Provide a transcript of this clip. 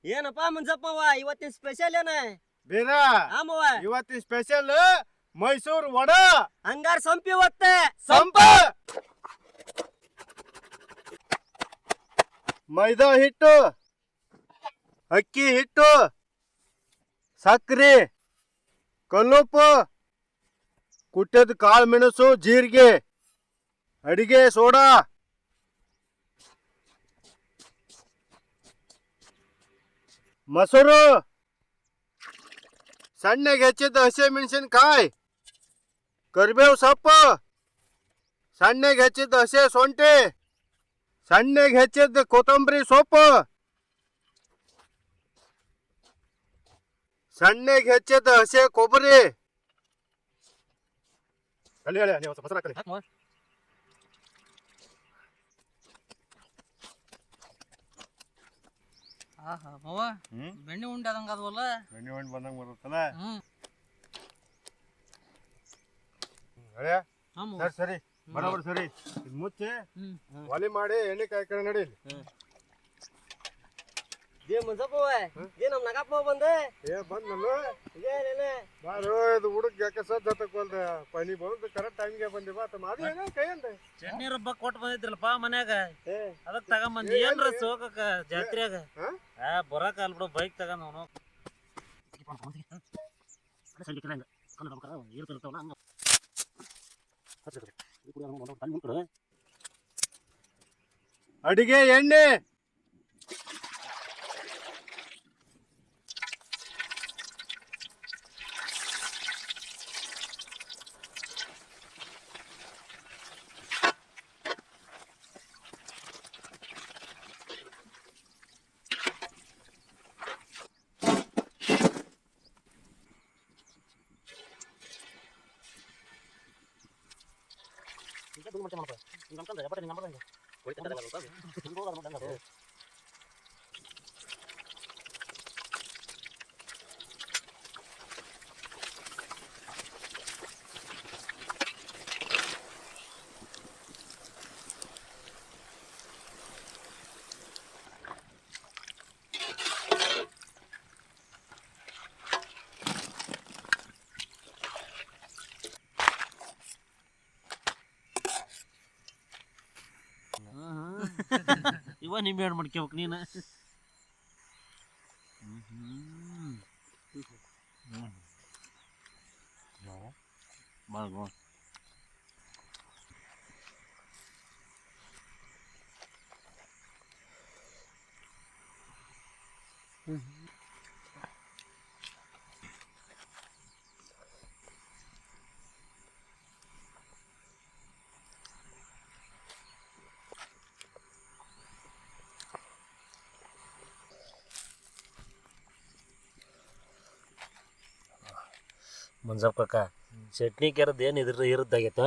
ಏನಪ್ಪ ಮಂಜಪ್ಪವ ಇವತ್ತಿನ ಸ್ಪೆಷಲ್ ಏನ ಬೇರ ಆಮವ ಇವತ್ತಿನ ಸ್ಪೆಷಲ್ ಮೈಸೂರು ವಡ ಹಂಗಾರ ಸಂಪಿ ಇವತ್ತೆ ಸಂಪ ಮೈದಾ ಹಿಟ್ಟು ಅಕ್ಕಿ ಹಿಟ್ಟು ಸಕ್ರೆ ಕಲ್ಲುಪ್ಪು ಕುಟ್ಟದ ಕಾಳು ಮೆಣಸು ಜೀರಿಗೆ ಅಡಿಗೆ ಸೋಡಾ ಮೊಸರು ಸಣ್ಣಗೆ ಹೆಚ್ಚಿದ ಹಸಿ ಮೆಣಸಿನಕಾಯಿ ಕರಿಬೇವು ಸೊಪ್ಪು ಸಣ್ಣಗೆ ಹೆಚ್ಚಿದ ಹಸಿ ಶುಂಠಿ ಸಣ್ಣಗೆ ಹೆಚ್ಚಿದ ಕೊತ್ತಂಬರಿ ಸೊಪ್ಪು ಸಣ್ಣಗೆ ಹೆಚ್ಚಿದ ಹಸಿ ಕೊಬ್ಬರಿ ಆಹಾ ಮಾವ ಬೆಣ್ಣೆ ಉಂಡೆ ಆದಂಗ ಅದವಲ್ಲ ಬೆಣ್ಣೆ ಉಂಡೆ ಬಂದಂಗ ಬರುತ್ತಲ್ಲ ಸರಿ ಸರಿ ಬರೋಬರ್ ಸರಿ ಇದು ಮುಚ್ಚಿ ಒಲೆ ಮಾಡಿ ಎಣ್ಣೆ ಕಾಯ್ಕಡೆ ನಡೀಲಿ ಏ ಮಂಜಪ್ಪವ ಏ ನಮ್ ನಗಪ್ಪ ಬಂದೆ ಬಂದ್ ನಾನು ಬಾರೋ ಇದು ಹುಡುಗ ಯಾಕೆ ಸದ್ದ ತಕೊಲ್ದ ಪನಿ ಬಂದು ಕರೆಕ್ಟ್ ಟೈಮ್ಗೆ ಬಂದಿ ಬಾ ಮಾದಿ ಕೈ ಅಂತ ಚಟ್ನಿ ರೊಬ್ಬ ಕೊಟ್ಟು ಬಂದಿದ್ರಲ್ಪ ಮನ್ಯಾಗ ಅದಕ್ಕೆ ತಗೊಂಬಂದಿ ಏನ್ರ ಸೋಕಕ್ಕ ಜಾತ್ರೆಯಾಗ ಬರಾಕ ಅಲ್ ಬಿಡು ಬೈಕ್ ತಗೊಂಡ್ ಅವನು ಅಡಿಗೆ ಎಣ್ಣೆ ಇವ ನಿಂಬೆ ಹಣ್ಣು ಮಾಡ್ಕೋಬೇಕು ನೀನು ಮಂಜಪ್ಪ ಕಾಕ ಚಟ್ನಿ ಕೆರದ್ ಏನು ಇದ್ರದ್ದು ಇರದ್ದಾಗೈತ